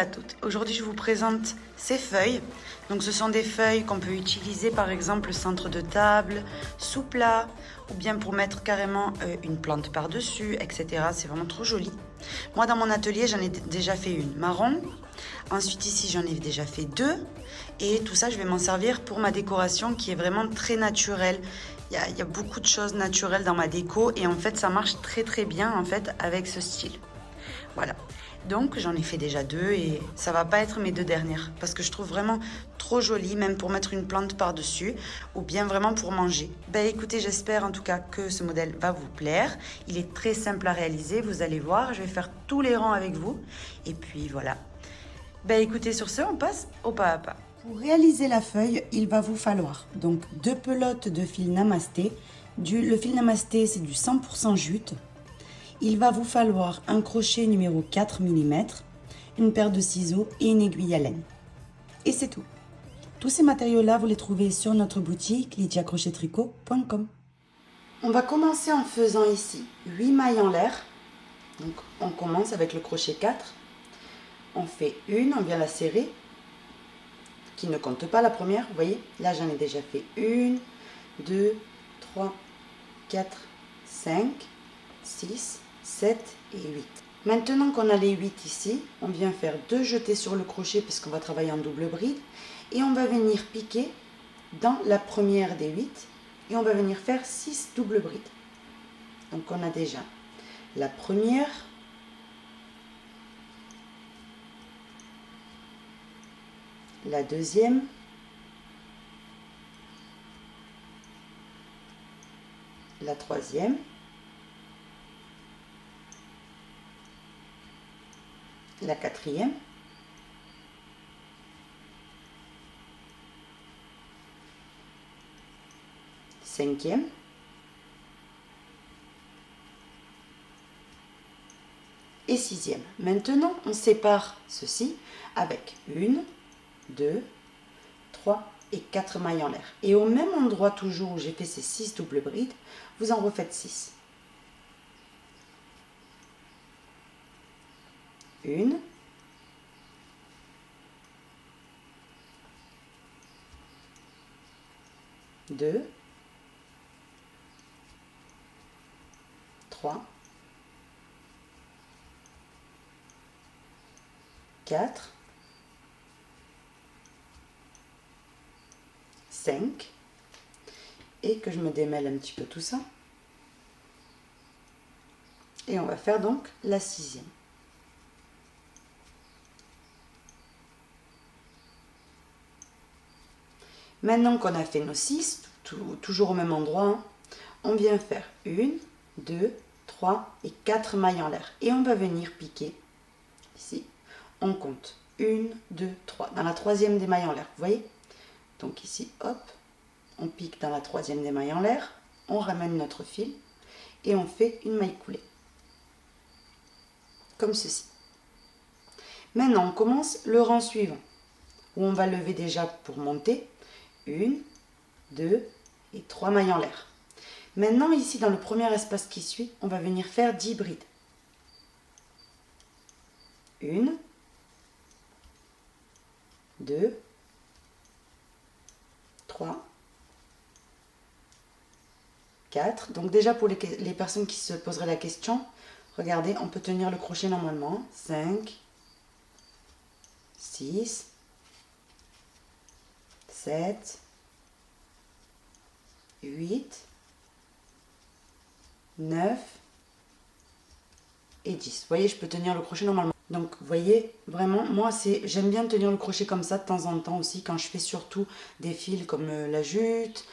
à toutes. Aujourd'hui, je vous présente ces feuilles. Donc, ce sont des feuilles qu'on peut utiliser, par exemple, centre de table, sous plat, ou bien pour mettre carrément une plante par-dessus, etc. C'est vraiment trop joli. Moi, dans mon atelier, j'en ai déjà fait une marron. Ensuite, ici, j'en ai déjà fait deux. Et tout ça, je vais m'en servir pour ma décoration qui est vraiment très naturelle. Il y a beaucoup de choses naturelles dans ma déco et en fait, ça marche très très bien en fait avec ce style. Voilà. Donc j'en ai fait déjà deux et ça va pas être mes deux dernières parce que je trouve vraiment trop joli, même pour mettre une plante par-dessus ou bien vraiment pour manger. Ben écoutez, j'espère en tout cas que ce modèle va vous plaire. Il est très simple à réaliser, vous allez voir, je vais faire tous les rangs avec vous. Et puis voilà. Ben écoutez, sur ce, on passe au pas à pas. Pour réaliser la feuille, il va vous falloir donc deux pelotes de fil namasté. Le fil namasté, c'est du 100% jute. Il va vous falloir un crochet numéro 4 mm, une paire de ciseaux et une aiguille à laine. Et c'est tout. Tous ces matériaux-là, vous les trouvez sur notre boutique lydiacrochettricot.com. On va commencer en faisant ici 8 mailles en l'air. Donc on commence avec le crochet 4. On fait une, on vient la serrer, qui ne compte pas la première. Vous voyez, là j'en ai déjà fait 1, 2, 3, 4, 5, 6, 7 et 8. Maintenant qu'on a les 8 ici, on vient faire 2 jetés sur le crochet parce qu'on va travailler en double bride et on va venir piquer dans la première des 8 et on va venir faire 6 doubles brides. Donc on a déjà la première, la deuxième, la troisième, la quatrième, cinquième, et sixième. Maintenant, on sépare ceci avec 1, 2, 3 et 4 mailles en l'air. Et au même endroit toujours où j'ai fait ces 6 doubles brides, vous en refaites 6. 1, 2, 3, 4, 5, et que je me démêle un petit peu tout ça. Et on va faire donc la sixième. Maintenant qu'on a fait nos 6, toujours au même endroit, hein, on vient faire 1, 2, 3 et 4 mailles en l'air. Et on va venir piquer ici. On compte 1, 2, 3. Dans la troisième des mailles en l'air, vous voyez? Donc ici, hop, on pique dans la troisième des mailles en l'air. On ramène notre fil et on fait une maille coulée. Comme ceci. Maintenant, on commence le rang suivant. Où on va lever déjà pour monter. 1, 2 et 3 mailles en l'air. Maintenant, ici, dans le premier espace qui suit, on va venir faire 10 brides. 1, 2, 3, 4. Donc déjà, pour les personnes qui se poseraient la question, regardez, on peut tenir le crochet normalement. 5, 6, 7, 8, 9 et 10. Vous voyez, je peux tenir le crochet normalement. Donc, vous voyez, vraiment, moi, j'aime bien tenir le crochet comme ça de temps en temps aussi, quand je fais surtout des fils comme la jute,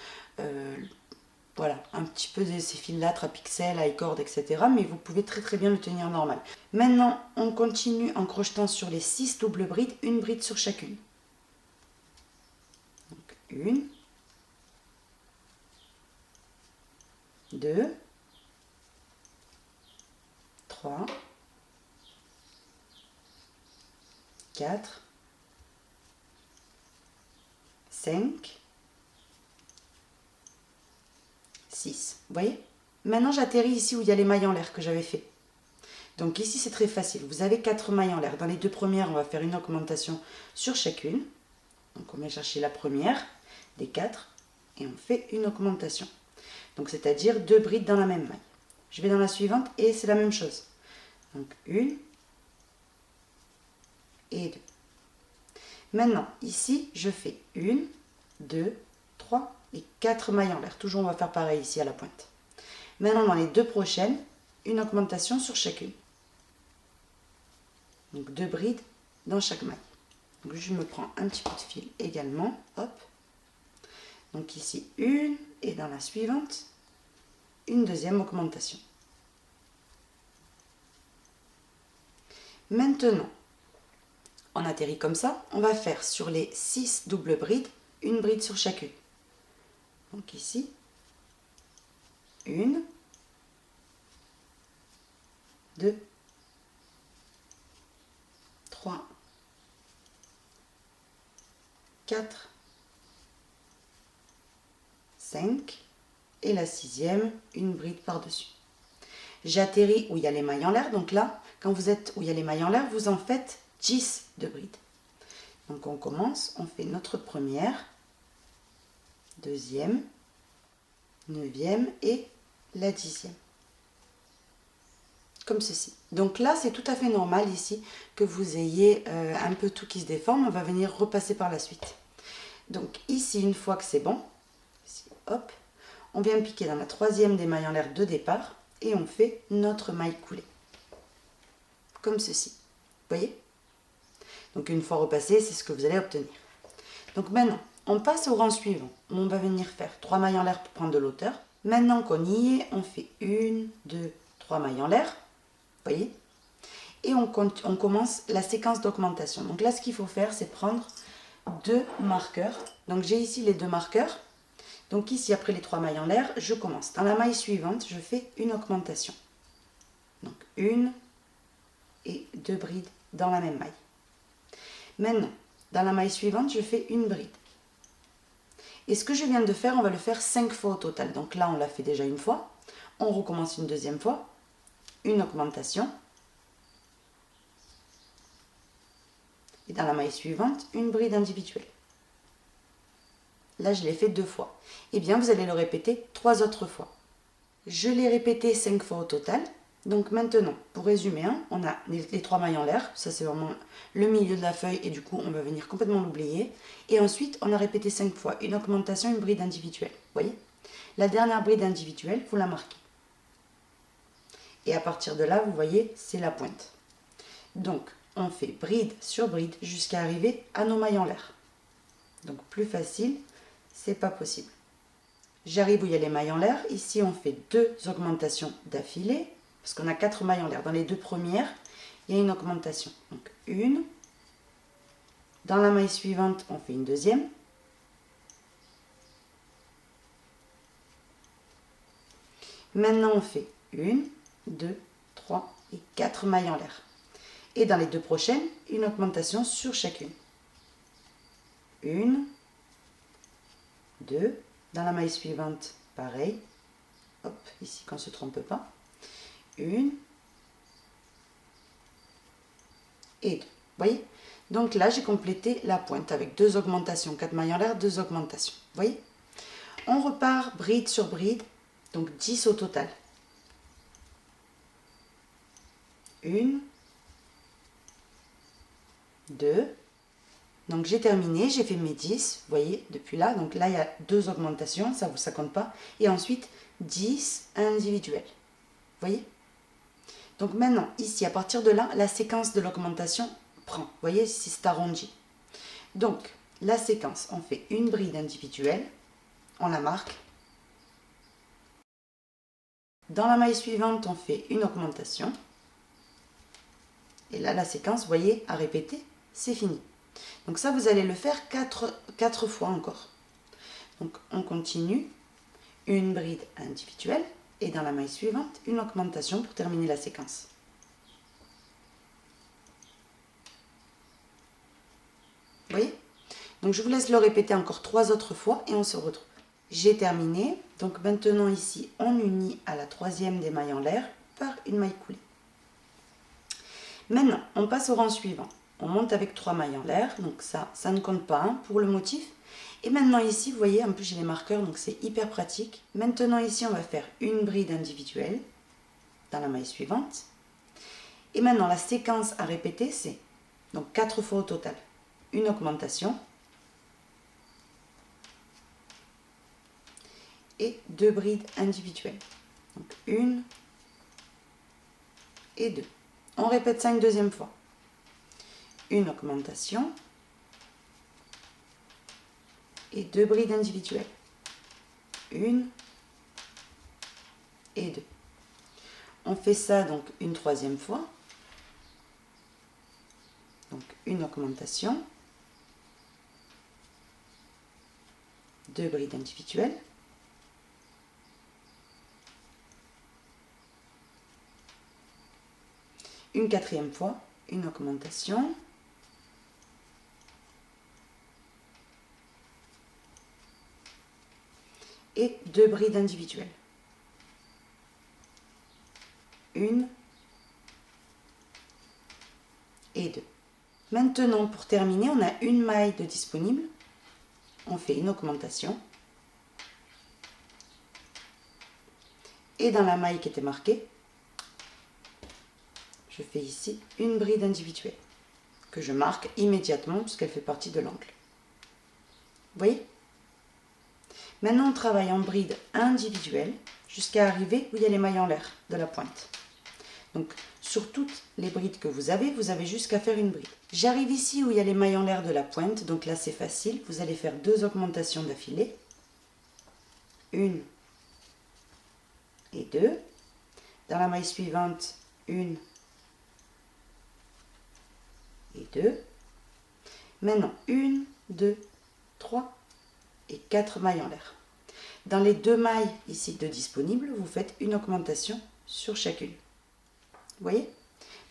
voilà, un petit peu de ces fils-là, trapixel, high cord, etc. Mais vous pouvez très très bien le tenir normal. Maintenant, on continue en crochetant sur les 6 doubles brides, une bride sur chacune. Donc, 1, 2, 3, 4, 5, 6. Vous voyez? Maintenant, j'atterris ici où il y a les mailles en l'air que j'avais fait. Donc ici c'est très facile, vous avez 4 mailles en l'air. Dans les deux premières, on va faire une augmentation sur chacune. Donc on va chercher la première des 4 et on fait une augmentation. Donc c'est-à-dire 2 brides dans la même maille. Je vais dans la suivante et c'est la même chose. Donc 1 et 2. Maintenant, ici, je fais 1, 2, 3 et 4 mailles en l'air. Toujours, on va faire pareil ici à la pointe. Maintenant, dans les deux prochaines, une augmentation sur chacune. Donc 2 brides dans chaque maille. Donc je me prends un petit peu de fil également. Hop. Donc ici, une et dans la suivante, une deuxième augmentation. Maintenant, on atterrit comme ça. On va faire sur les 6 doubles brides, une bride sur chacune. Donc ici, 1, 2, 3, 4, 5 et la sixième, une bride par-dessus. J'atterris où il y a les mailles en l'air. Donc là, quand vous êtes où il y a les mailles en l'air, vous en faites 10 de brides. Donc on commence, on fait notre première, deuxième, neuvième et la 10e. Comme ceci. Donc là, c'est tout à fait normal ici que vous ayez un peu tout qui se déforme. On va venir repasser par la suite. Donc ici, une fois que c'est bon, ici, hop, on vient piquer dans la troisième des mailles en l'air de départ et on fait notre maille coulée. Comme ceci. Vous voyez? Donc une fois repassé, c'est ce que vous allez obtenir. Donc maintenant, on passe au rang suivant. On va venir faire 3 mailles en l'air pour prendre de l'hauteur. Maintenant qu'on y est, on fait 1, 2, 3 mailles en l'air. Vous voyez? Et on commence la séquence d'augmentation. Donc là, ce qu'il faut faire, c'est prendre 2 marqueurs. Donc j'ai ici les 2 marqueurs. Donc ici, après les 3 mailles en l'air, je commence. Dans la maille suivante, je fais une augmentation. Donc 1 et 2 brides dans la même maille. Maintenant, dans la maille suivante, je fais une bride. Et ce que je viens de faire, on va le faire 5 fois au total. Donc là, on l'a fait déjà une fois. On recommence une deuxième fois. Une augmentation. Et dans la maille suivante, une bride individuelle. Là, je l'ai fait 2 fois. Eh bien, vous allez le répéter 3 autres fois. Je l'ai répété 5 fois au total. Donc maintenant, pour résumer, on a les 3 mailles en l'air. Ça, c'est vraiment le milieu de la feuille et du coup, on va venir complètement l'oublier. Et ensuite, on a répété 5 fois une augmentation, une bride individuelle. Vous voyez? La dernière bride individuelle, vous la marquez. Et à partir de là, vous voyez, c'est la pointe. Donc, on fait bride sur bride jusqu'à arriver à nos mailles en l'air. Donc, plus facile, c'est pas possible. J'arrive où il y a les mailles en l'air. Ici, on fait 2 augmentations d'affilée. Parce qu'on a 4 mailles en l'air. Dans les 2 premières, il y a une augmentation. Donc, une. Dans la maille suivante, on fait une deuxième. Maintenant, on fait 1, 2, 3 et 4 mailles en l'air. Et dans les 2 prochaines, une augmentation sur chacune. 1, 2. Dans la maille suivante, pareil. Hop, ici, qu'on ne se trompe pas. 1 et 2. Vous voyez? Donc là, j'ai complété la pointe avec 2 augmentations. 4 mailles en l'air, 2 augmentations. Vous voyez? On repart bride sur bride. Donc 10 au total. 1, 2. Donc j'ai terminé, j'ai fait mes 10. Vous voyez, depuis là. Donc là, il y a 2 augmentations. Ça ne compte pas. Et ensuite, 10 individuels. Vous voyez? Donc maintenant, ici, à partir de là, la séquence de l'augmentation prend. Vous voyez, ici, c'est arrondi. Donc, la séquence, on fait une bride individuelle, on la marque. Dans la maille suivante, on fait une augmentation. Et là, la séquence, vous voyez, à répéter, c'est fini. Donc ça, vous allez le faire 4 fois encore. Donc, on continue. Une bride individuelle. Et dans la maille suivante, une augmentation pour terminer la séquence. Vous voyez? Donc je vous laisse le répéter encore 3 autres fois et on se retrouve. J'ai terminé. Donc maintenant ici, on unit à la troisième des mailles en l'air par une maille coulée. Maintenant, on passe au rang suivant. On monte avec 3 mailles en l'air, donc ça ne compte pas hein, pour le motif. Et maintenant ici, vous voyez, en plus j'ai les marqueurs, donc c'est hyper pratique. Maintenant ici, on va faire une bride individuelle dans la maille suivante. Et maintenant, la séquence à répéter, c'est donc 4 fois au total. Une augmentation et 2 brides individuelles. Donc 1 et 2. On répète ça une deuxième fois. Une augmentation et 2 brides individuelles. 1 et 2. On fait ça donc une troisième fois. Donc une augmentation, 2 brides individuelles. Une quatrième fois, une augmentation. Et 2 brides individuelles. 1 et 2. Maintenant, pour terminer, on a une maille de disponible. On fait une augmentation. Et dans la maille qui était marquée, je fais ici une bride individuelle que je marque immédiatement puisqu'elle fait partie de l'angle. Vous voyez? Maintenant, on travaille en bride individuelle jusqu'à arriver où il y a les mailles en l'air de la pointe. Donc, sur toutes les brides que vous avez jusqu'à faire une bride. J'arrive ici où il y a les mailles en l'air de la pointe, donc là c'est facile. Vous allez faire 2 augmentations d'affilée. 1 et 2. Dans la maille suivante, 1 et 2. Maintenant, 1, 2, 3 et 4 mailles en l'air. Dans les 2 mailles ici de disponibles, vous faites une augmentation sur chacune. Vous voyez?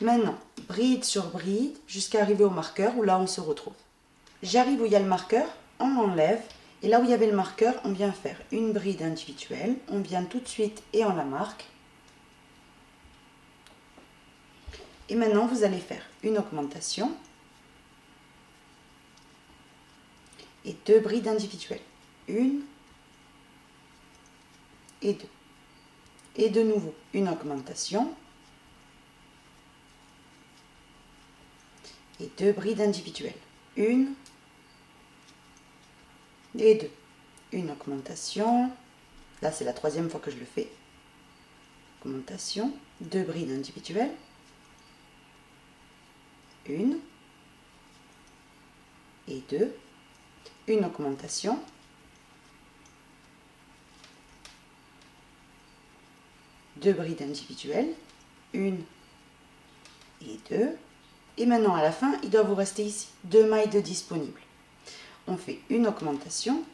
Maintenant, bride sur bride jusqu'à arriver au marqueur où là on se retrouve. J'arrive où il y a le marqueur, on l'enlève et là où il y avait le marqueur, on vient faire une bride individuelle. On vient tout de suite et on la marque. Et maintenant, vous allez faire une augmentation et 2 brides individuelles. 1 et 2. Et de nouveau, une augmentation et 2 brides individuelles. 1 et 2. Une augmentation. Là, c'est la troisième fois que je le fais. Augmentation, 2 brides individuelles. 1 et 2. Une augmentation. 2 brides individuelles. 1 et 2. Et maintenant, à la fin, il doit vous rester ici 2 mailles de disponibles. On fait une augmentation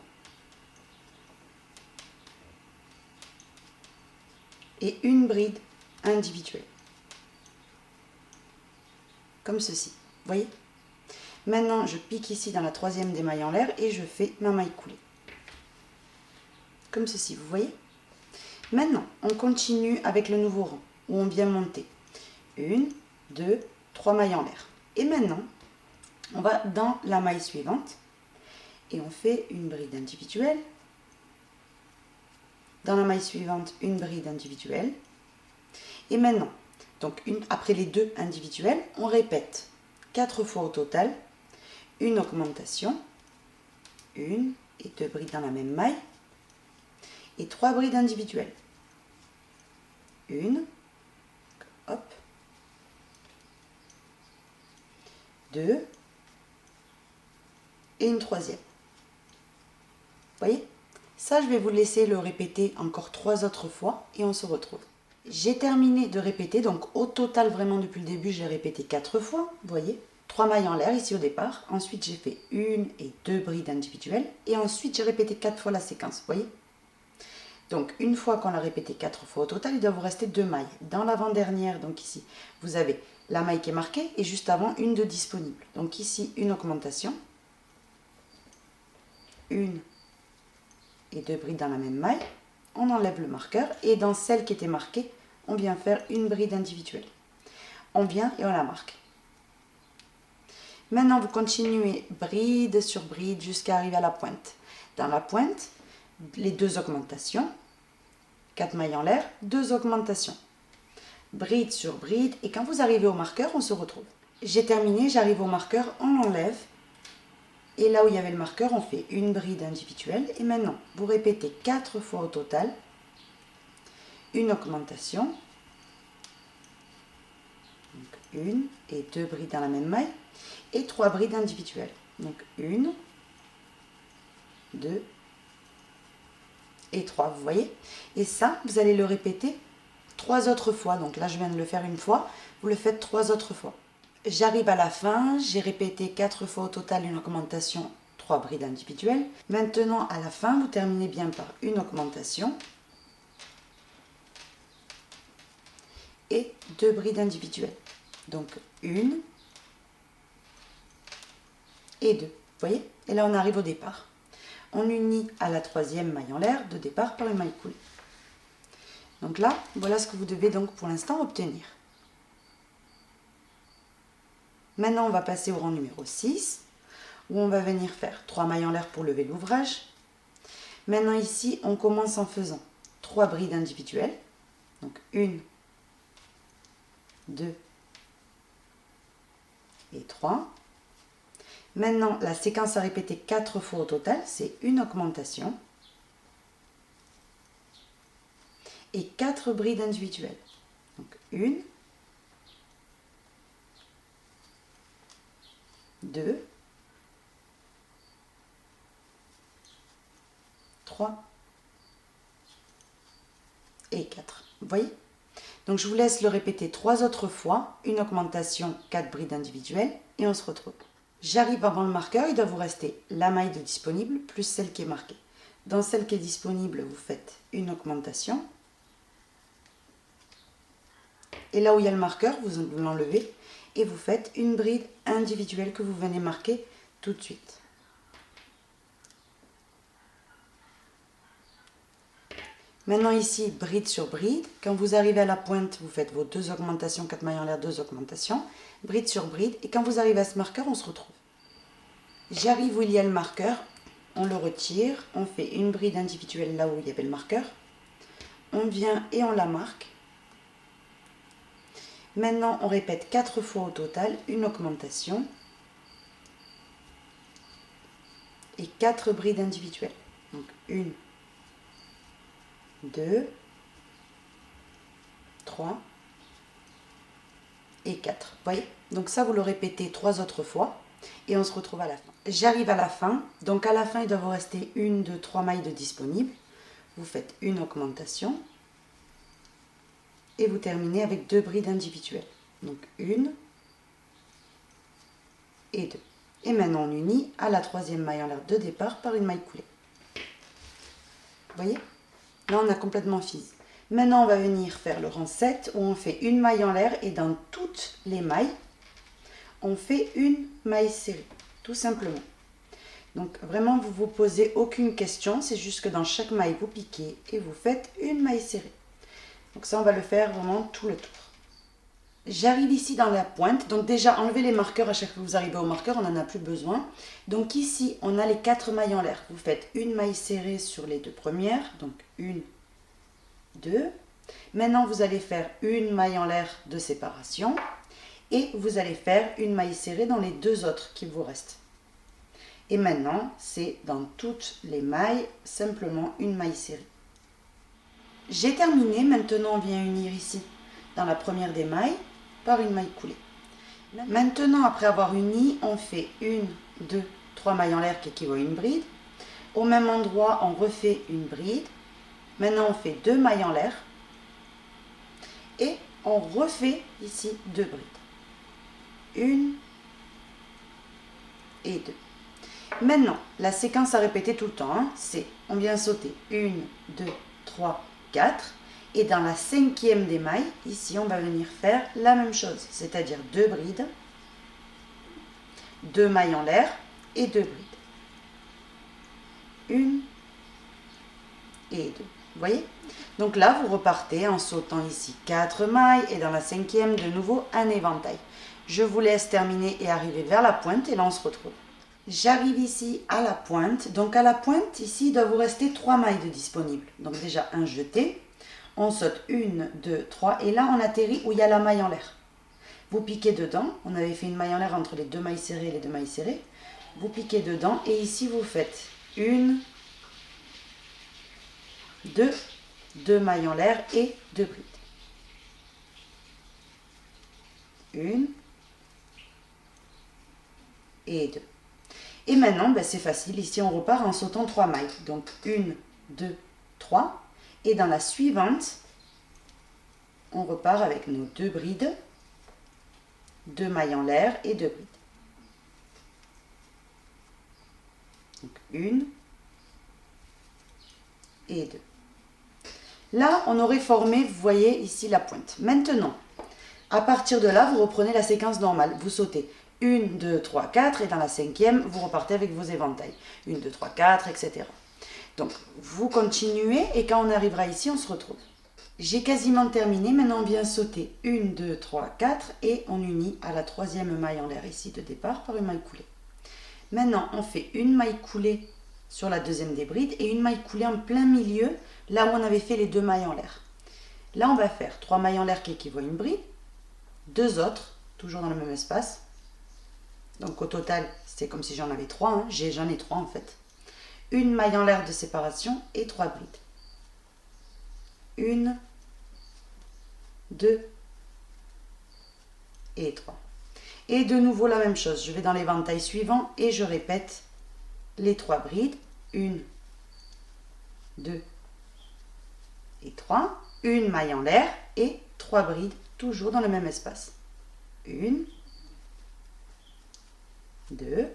et une bride individuelle. Comme ceci. Vous voyez? Maintenant, je pique ici dans la troisième des mailles en l'air et je fais ma maille coulée. Comme ceci, vous voyez? Maintenant, on continue avec le nouveau rang où on vient monter. 1, 2, 3 mailles en l'air. Et maintenant, on va dans la maille suivante et on fait une bride individuelle. Dans la maille suivante, une bride individuelle. Et maintenant, donc après les 2 individuelles, on répète 4 fois au total, une augmentation, 1 et 2 brides dans la même maille, et 3 brides individuelles. 1, hop, 2, et une troisième. Vous voyez? Ça, je vais vous laisser le répéter encore 3 autres fois et on se retrouve. J'ai terminé de répéter, donc au total, vraiment depuis le début, j'ai répété 4 fois, vous voyez? 3 mailles en l'air ici au départ, ensuite j'ai fait 1 et 2 brides individuelles, et ensuite j'ai répété 4 fois la séquence, vous voyez? Donc une fois qu'on l'a répété 4 fois au total, il doit vous rester 2 mailles. Dans l'avant-dernière, donc ici, vous avez la maille qui est marquée, et juste avant, une de disponible. Donc ici, une augmentation, 1 et 2 brides dans la même maille, on enlève le marqueur, et dans celle qui était marquée, on vient faire une bride individuelle. On vient et on la marque. Maintenant, vous continuez bride sur bride jusqu'à arriver à la pointe. Dans la pointe, les 2 augmentations, 4 mailles en l'air, 2 augmentations. Bride sur bride, et quand vous arrivez au marqueur, on se retrouve. J'ai terminé, j'arrive au marqueur, on l'enlève. Et là où il y avait le marqueur, on fait une bride individuelle. Et maintenant, vous répétez 4 fois au total une augmentation. Donc 1 et 2 brides dans la même maille. Et 3 brides individuelles. Donc 1, 2 et 3, vous voyez. Et ça, vous allez le répéter 3 autres fois. Donc là, je viens de le faire une fois. Vous le faites 3 autres fois. J'arrive à la fin, j'ai répété 4 fois au total une augmentation, 3 brides individuelles. Maintenant, à la fin, vous terminez bien par une augmentation et 2 brides individuelles. Donc 1 et 2. Vous voyez? Et là, on arrive au départ. On unit à la 3e maille en l'air de départ par une maille coulée. Donc là, voilà ce que vous devez donc pour l'instant obtenir. Maintenant, on va passer au rang numéro 6, où on va venir faire 3 mailles en l'air pour lever l'ouvrage. Maintenant ici, on commence en faisant 3 brides individuelles. Donc 1, 2 et 3. Maintenant, la séquence à répéter 4 fois au total, c'est une augmentation et 4 brides individuelles. Donc 1, 2, 3 et 4. Vous voyez? Donc je vous laisse le répéter 3 autres fois, une augmentation, 4 brides individuelles et on se retrouve. J'arrive avant le marqueur, il doit vous rester la maille de disponible plus celle qui est marquée. Dans celle qui est disponible, vous faites une augmentation. Et là où il y a le marqueur, vous l'enlevez et vous faites une bride individuelle que vous venez marquer tout de suite. Maintenant ici, bride sur bride. Quand vous arrivez à la pointe, vous faites vos 2 augmentations, 4 mailles en l'air, 2 augmentations. Bride sur bride. Et quand vous arrivez à ce marqueur, on se retrouve. J'arrive où il y a le marqueur. On le retire. On fait une bride individuelle là où il y avait le marqueur. On vient et on la marque. Maintenant, on répète 4 fois au total une augmentation et 4 brides individuelles. Donc 1, 2, 3 et 4. Vous voyez? Donc ça, vous le répétez 3 autres fois et on se retrouve à la fin. J'arrive à la fin. Donc à la fin, il doit vous rester 1, 2, 3 mailles de disponibles. Vous faites une augmentation et vous terminez avec 2 brides individuelles. Donc 1 et 2. Et maintenant, on unit à la 3e maille en l'air de départ par une maille coulée. Vous voyez? Là, on a complètement fini. Maintenant, on va venir faire le rang 7 où on fait une maille en l'air et dans toutes les mailles, on fait une maille serrée, tout simplement. Donc, vraiment, vous ne vous posez aucune question. C'est juste que dans chaque maille, vous piquez et vous faites une maille serrée. Donc ça, on va le faire vraiment tout le tour. J'arrive ici dans la pointe. Donc déjà, enlevez les marqueurs à chaque fois que vous arrivez au marqueur. On n'en a plus besoin. Donc ici, on a les 4 mailles en l'air. Vous faites une maille serrée sur les 2 premières. Donc 1, 2. Maintenant, vous allez faire une maille en l'air de séparation. Et vous allez faire une maille serrée dans les 2 autres qui vous restent. Et maintenant, c'est dans toutes les mailles, simplement une maille serrée. J'ai terminé. Maintenant, on vient unir ici dans la première des mailles par une maille coulée. Maintenant, après avoir uni, on fait 1, 2, 3 mailles en l'air qui équivaut à une bride. Au même endroit, on refait une bride. Maintenant, on fait 2 mailles en l'air. Et on refait ici 2 brides. 1 et 2. Maintenant, la séquence à répéter tout le temps, c'est on vient sauter 1, 2, 3, 4. Et dans la 5e des mailles, ici, on va venir faire la même chose, c'est-à-dire 2 brides, 2 mailles en l'air et 2 brides. 1 et 2. Vous voyez? Donc là, vous repartez en sautant ici 4 mailles et dans la 5e, de nouveau un éventail. Je vous laisse terminer et arriver vers la pointe et là, on se retrouve. J'arrive ici à la pointe. Donc à la pointe, ici, il doit vous rester 3 mailles de disponibles. Donc déjà un jeté. On saute 1, 2, 3 et là, on atterrit où il y a la maille en l'air. Vous piquez dedans. On avait fait une maille en l'air entre les deux mailles serrées et les deux mailles serrées. Vous piquez dedans et ici, vous faites 1, 2 mailles en l'air et 2 brides. 1 et 2. Et maintenant, ben c'est facile. Ici, on repart en sautant 3 mailles. Donc 1, 2, 3. Et dans la suivante, on repart avec nos 2 brides, 2 mailles en l'air et 2 brides. Donc 1 et 2. Là, on aurait formé, vous voyez ici la pointe. Maintenant, à partir de là, vous reprenez la séquence normale. Vous sautez 1, 2, 3, 4 et dans la 5e, vous repartez avec vos éventails. 1, 2, 3, 4, etc. Donc, vous continuez et quand on arrivera ici, on se retrouve. J'ai quasiment terminé. Maintenant, on vient sauter 1, 2, 3, 4 et on unit à la 3e maille en l'air ici de départ par une maille coulée. Maintenant, on fait une maille coulée sur la 2e des brides et une maille coulée en plein milieu, là où on avait fait les 2 mailles en l'air. Là, on va faire 3 mailles en l'air qui équivaut à une bride, 2 autres, toujours dans le même espace. Donc au total, c'est comme si j'en avais 3, hein. J'en ai 3 en fait. Une maille en l'air de séparation et 3 brides. 1, 2 et 3. Et de nouveau la même chose, je vais dans l'éventail suivant et je répète les 3 brides. 1, 2 et 3. Une maille en l'air et 3 brides, toujours dans le même espace. 1, 2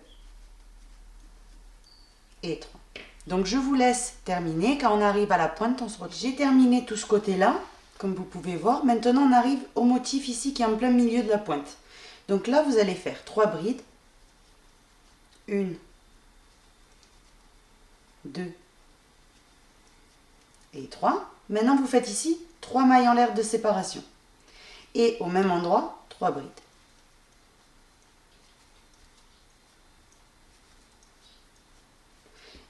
et 3. Donc je vous laisse terminer. Quand on arrive à la pointe, on se retrouve. J'ai terminé tout ce côté-là, comme vous pouvez voir. Maintenant, on arrive au motif ici qui est en plein milieu de la pointe. Donc là, vous allez faire 3 brides. 1, 2 et 3. Maintenant, vous faites ici 3 mailles en l'air de séparation. Et au même endroit, 3 brides.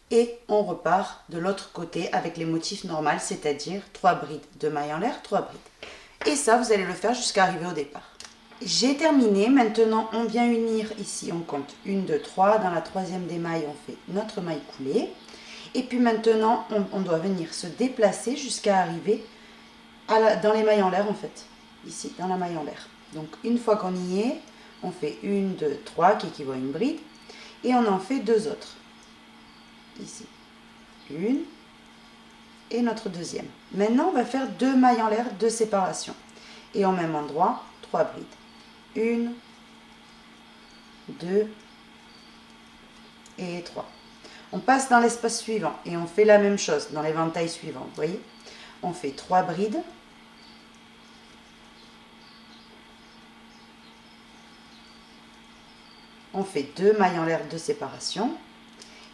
Et on repart de l'autre côté avec les motifs normaux, c'est-à-dire 3 brides, 2 mailles en l'air, 3 brides. Et ça, vous allez le faire jusqu'à arriver au départ. J'ai terminé. Maintenant, on vient unir ici, on compte 1, 2, 3. Dans la 3e des mailles, on fait notre maille coulée. Et puis maintenant, on doit venir se déplacer jusqu'à arriver dans les mailles en l'air, en fait. Ici, dans la maille en l'air. Donc, une fois qu'on y est, on fait 1, 2, 3, qui équivaut à une bride. Et on en fait 2 autres. Ici, 1 et notre 2e. Maintenant, on va faire 2 mailles en l'air de séparation. Et au même endroit, 3 brides. 1, 2 et 3. On passe dans l'espace suivant et on fait la même chose dans l'éventail suivant. Vous voyez, on fait 3 brides. On fait 2 mailles en l'air de séparation.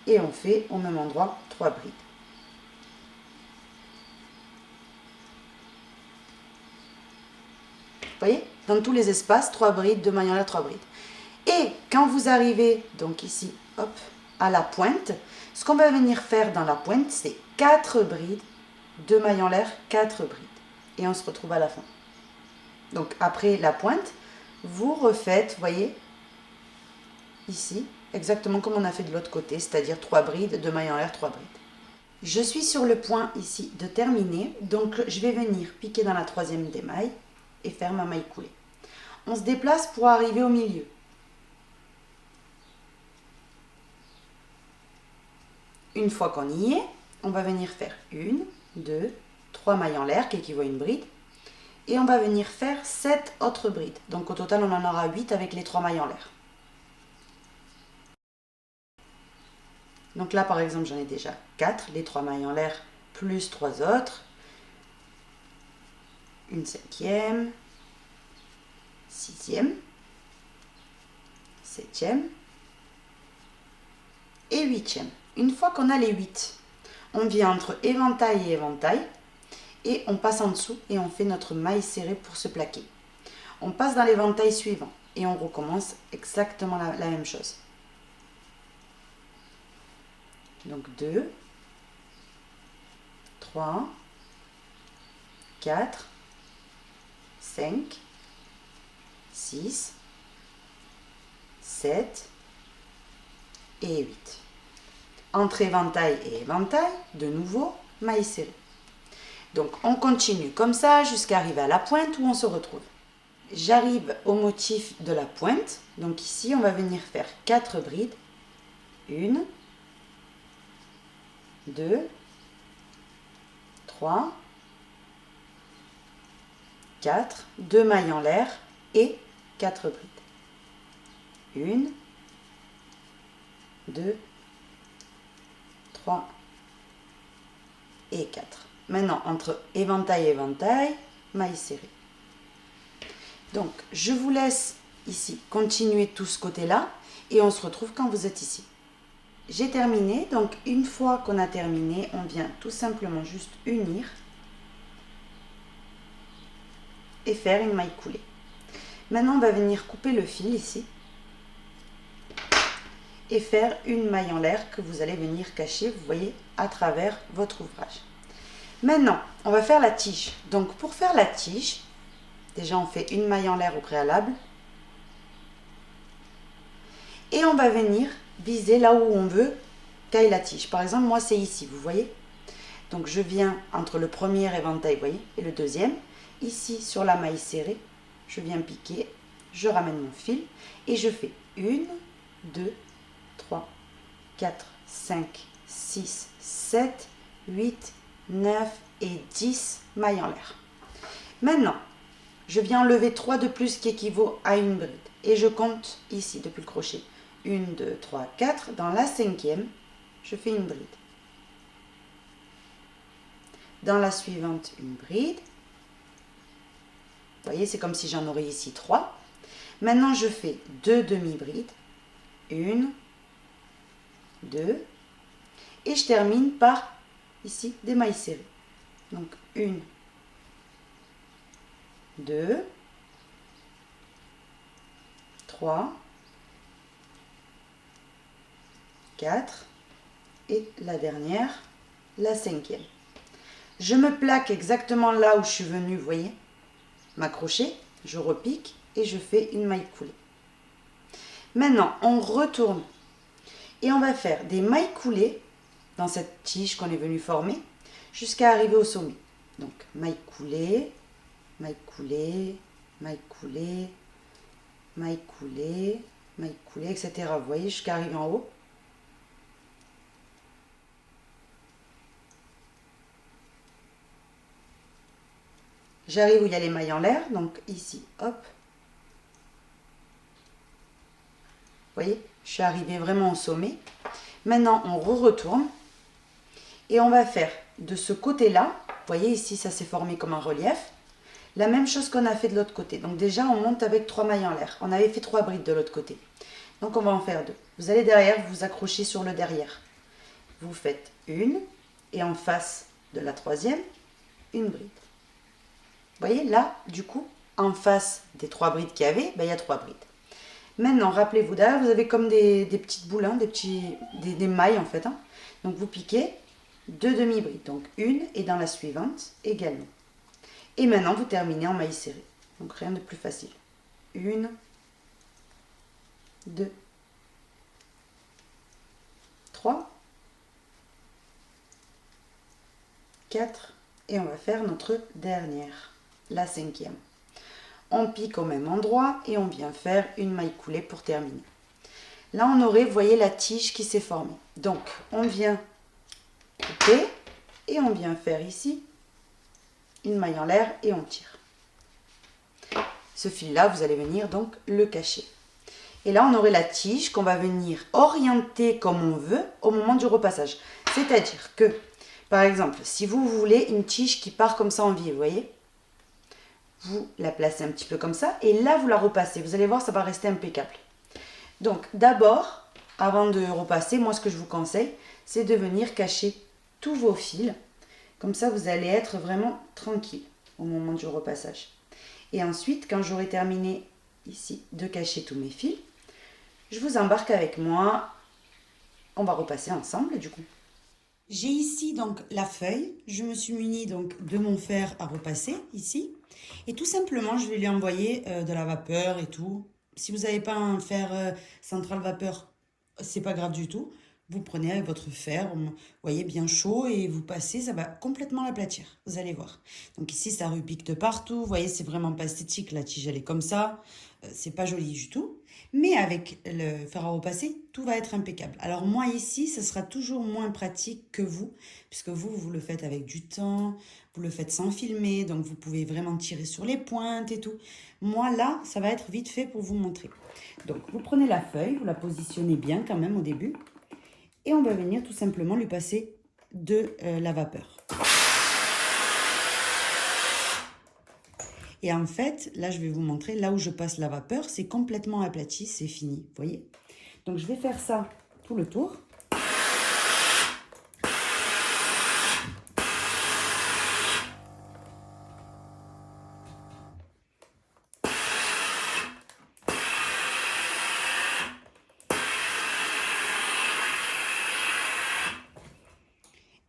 Et on fait au même endroit 3 brides. Vous voyez, dans tous les espaces, 3 brides, 2 mailles en l'air, 3 brides. Et quand vous arrivez, donc ici, hop, à la pointe, ce qu'on va venir faire dans la pointe, c'est 4 brides, 2 mailles en l'air, 4 brides. Et on se retrouve à la fin. Donc après la pointe, vous refaites, vous voyez, ici, exactement comme on a fait de l'autre côté, c'est-à-dire 3 brides, 2 mailles en l'air, 3 brides. Je suis sur le point ici de terminer, donc je vais venir piquer dans la 3e des mailles et faire ma maille coulée. On se déplace pour arriver au milieu. Une fois qu'on y est, on va venir faire 1, 2, 3 mailles en l'air qui équivaut à une bride. Et on va venir faire 7 autres brides. Donc au total, on en aura 8 avec les 3 mailles en l'air. Donc là, par exemple, j'en ai déjà 4, les 3 mailles en l'air, plus 3 autres. Une 5e, 6e, 7e et 8e. Une fois qu'on a les 8, on vient entre éventail et éventail et on passe en dessous et on fait notre maille serrée pour se plaquer. On passe dans l'éventail suivant et on recommence exactement la même chose. Donc 2, 3, 4, 5, 6, 7 et 8. Entre éventail et éventail, de nouveau, maille serrée. Donc on continue comme ça jusqu'à arriver à la pointe où on se retrouve. J'arrive au motif de la pointe. Donc ici, on va venir faire 4 brides. 1, 2, 3, 4, 2 mailles en l'air et 4 brides. 1, 2, 3 et 4. Maintenant, entre éventail et éventail, maille serrée. Donc, je vous laisse ici continuer tout ce côté-là et on se retrouve quand vous êtes ici. J'ai terminé, donc une fois qu'on a terminé, on vient tout simplement juste unir et faire une maille coulée. Maintenant, on va venir couper le fil ici et faire une maille en l'air que vous allez venir cacher, vous voyez, à travers votre ouvrage. Maintenant, on va faire la tige. Donc, pour faire la tige, déjà on fait une maille en l'air au préalable et on va venir viser là où on veut qu'aille la tige. Par exemple, moi c'est ici, vous voyez. Donc, je viens entre le premier éventail, vous voyez, et le deuxième. Ici, sur la maille serrée, je viens piquer, je ramène mon fil et je fais 1, 2, 3, 4, 5, 6, 7, 8, 9 et 10 mailles en l'air. Maintenant, je viens enlever 3 de plus qui équivaut à une bride. Et je compte ici depuis le crochet. 1, 2, 3, 4. Dans la cinquième, je fais une bride. Dans la suivante, une bride. Vous voyez, c'est comme si j'en aurais ici 3. Maintenant, je fais 2 demi-brides. 1, 2. Et je termine par, ici, des mailles serrées. Donc, 1, 2, 3, 4 et la dernière, la cinquième. Je me plaque exactement là où je suis venue, vous voyez, m'accrocher, je repique et je fais une maille coulée. Maintenant, on retourne et on va faire des mailles coulées dans cette tige qu'on est venu former jusqu'à arriver au sommet. Donc, maille coulée, maille coulée, maille coulée, maille coulée, maille coulée, etc. Vous voyez, jusqu'à arriver en haut. J'arrive où il y a les mailles en l'air, donc ici, hop. Vous voyez, je suis arrivée vraiment au sommet. Maintenant, on retourne et on va faire de ce côté-là, vous voyez ici, ça s'est formé comme un relief. La même chose qu'on a fait de l'autre côté. Donc déjà, on monte avec 3 mailles en l'air. On avait fait 3 brides de l'autre côté. Donc on va en faire 2. Vous allez derrière, vous accrochez sur le derrière. Vous faites une et en face de la troisième, une bride. Vous voyez, là, du coup, en face des 3 brides qu'il y avait, ben, il y a 3 brides. Maintenant, rappelez-vous, derrière, vous avez comme des petites boules, hein, des mailles en fait. Hein. Donc vous piquez 2 demi-brides. Donc une et dans la suivante également. Et maintenant, vous terminez en maille serrée. Donc, rien de plus facile. 1, 2, 3, 4. Et on va faire notre dernière, la cinquième. On pique au même endroit et on vient faire une maille coulée pour terminer. Là, on aurait, vous voyez, la tige qui s'est formée. Donc, on vient couper et on vient faire ici une maille en l'air et on tire. Ce fil-là, vous allez venir donc le cacher. Et là, on aurait la tige qu'on va venir orienter comme on veut au moment du repassage. C'est-à-dire que, par exemple, si vous voulez une tige qui part comme ça en V, vous voyez, vous la placez un petit peu comme ça et là, vous la repassez. Vous allez voir, ça va rester impeccable. Donc, d'abord, avant de repasser, moi, ce que je vous conseille, c'est de venir cacher tous vos fils. Comme ça, vous allez être vraiment tranquille au moment du repassage. Et ensuite, quand j'aurai terminé ici de cacher tous mes fils, je vous embarque avec moi. On va repasser ensemble du coup. J'ai ici donc la feuille. Je me suis munie donc de mon fer à repasser ici. Et tout simplement, je vais lui envoyer de la vapeur et tout. Si vous n'avez pas un fer central vapeur, c'est pas grave du tout. Vous prenez avec votre fer, vous voyez, bien chaud et vous passez, ça va complètement l'aplatir. Vous allez voir. Donc ici, ça repique de partout. Vous voyez, c'est vraiment pas esthétique. La tige, elle est comme ça. C'est pas joli du tout. Mais avec le fer à repasser, tout va être impeccable. Alors moi ici, ce sera toujours moins pratique que vous, puisque vous le faites avec du temps, vous le faites sans filmer, donc vous pouvez vraiment tirer sur les pointes et tout. Moi là, ça va être vite fait pour vous montrer. Donc vous prenez la feuille, vous la positionnez bien quand même au début, et on va venir tout simplement lui passer de la vapeur. Et en fait, là, je vais vous montrer, là où je passe la vapeur, c'est complètement aplati, c'est fini, vous voyez? Donc, je vais faire ça tout le tour.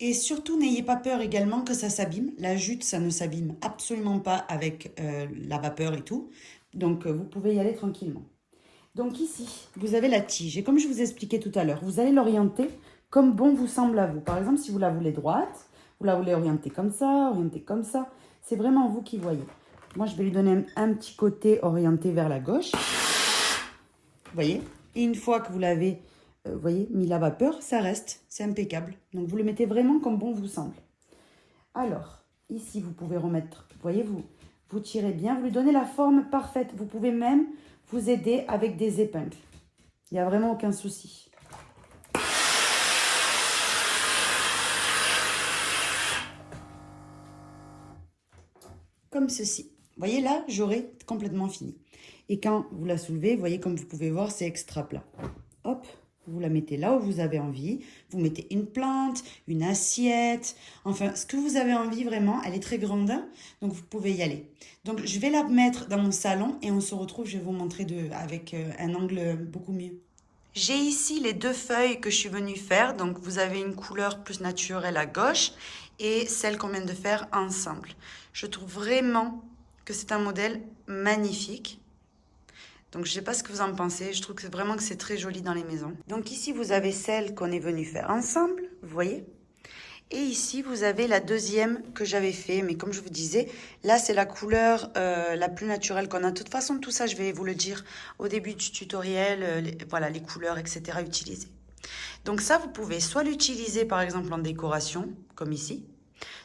Et surtout, n'ayez pas peur également que ça s'abîme. La jute, ça ne s'abîme absolument pas avec la vapeur et tout. Donc, vous pouvez y aller tranquillement. Donc ici, vous avez la tige. Et comme je vous expliquais tout à l'heure, vous allez l'orienter comme bon vous semble à vous. Par exemple, si vous la voulez droite, vous la voulez orienter comme ça, orienter comme ça. C'est vraiment vous qui voyez. Moi, je vais lui donner un petit côté orienté vers la gauche. Vous voyez? Et une fois que vous l'avez voyez, mis la vapeur, ça reste. C'est impeccable. Donc, vous le mettez vraiment comme bon vous semble. Alors, ici, vous pouvez remettre, vous voyez, vous tirez bien, vous lui donnez la forme parfaite. Vous pouvez même vous aider avec des épingles. Il n'y a vraiment aucun souci. Comme ceci. Vous voyez là, j'aurai complètement fini. Et quand vous la soulevez, vous voyez comme vous pouvez voir, c'est extra plat. Hop, vous la mettez là où vous avez envie. Vous mettez une plante, une assiette. Enfin, ce que vous avez envie vraiment. Elle est très grande, hein, donc vous pouvez y aller. Donc, je vais la mettre dans mon salon et on se retrouve, je vais vous montrer avec un angle beaucoup mieux. J'ai ici les deux feuilles que je suis venue faire. Donc, vous avez une couleur plus naturelle à gauche et celle qu'on vient de faire ensemble. Je trouve vraiment que c'est un modèle magnifique. Donc, je ne sais pas ce que vous en pensez. Je trouve vraiment que c'est très joli dans les maisons. Donc, ici, vous avez celle qu'on est venu faire ensemble. Vous voyez? Et ici, vous avez la deuxième que j'avais fait. Mais comme je vous disais, là, c'est la couleur la plus naturelle qu'on a. De toute façon, tout ça, je vais vous le dire au début du tutoriel. Voilà, les couleurs, etc. utilisées. Donc ça, vous pouvez soit l'utiliser, par exemple, en décoration, comme ici.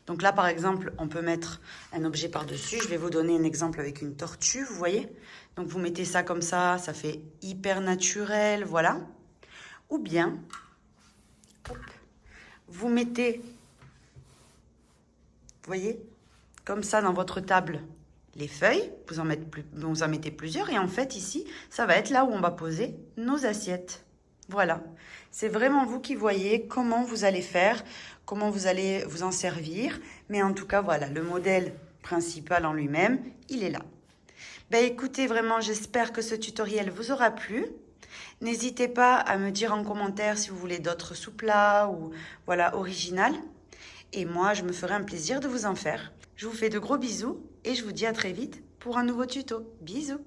Donc là, par exemple, on peut mettre un objet par-dessus. Je vais vous donner un exemple avec une tortue, vous voyez. Donc, vous mettez ça comme ça fait hyper naturel, voilà. Ou bien, hop, vous mettez, vous voyez, comme ça dans votre table, les feuilles. Vous en mettez plusieurs. Et en fait, ici, ça va être là où on va poser nos assiettes. Voilà. C'est vraiment vous qui voyez comment vous allez faire, comment vous allez vous en servir. Mais en tout cas, voilà, le modèle principal en lui-même, il est là. Ben écoutez, vraiment, j'espère que ce tutoriel vous aura plu. N'hésitez pas à me dire en commentaire si vous voulez d'autres sous-plats ou voilà, original. Et moi, je me ferai un plaisir de vous en faire. Je vous fais de gros bisous et je vous dis à très vite pour un nouveau tuto. Bisous!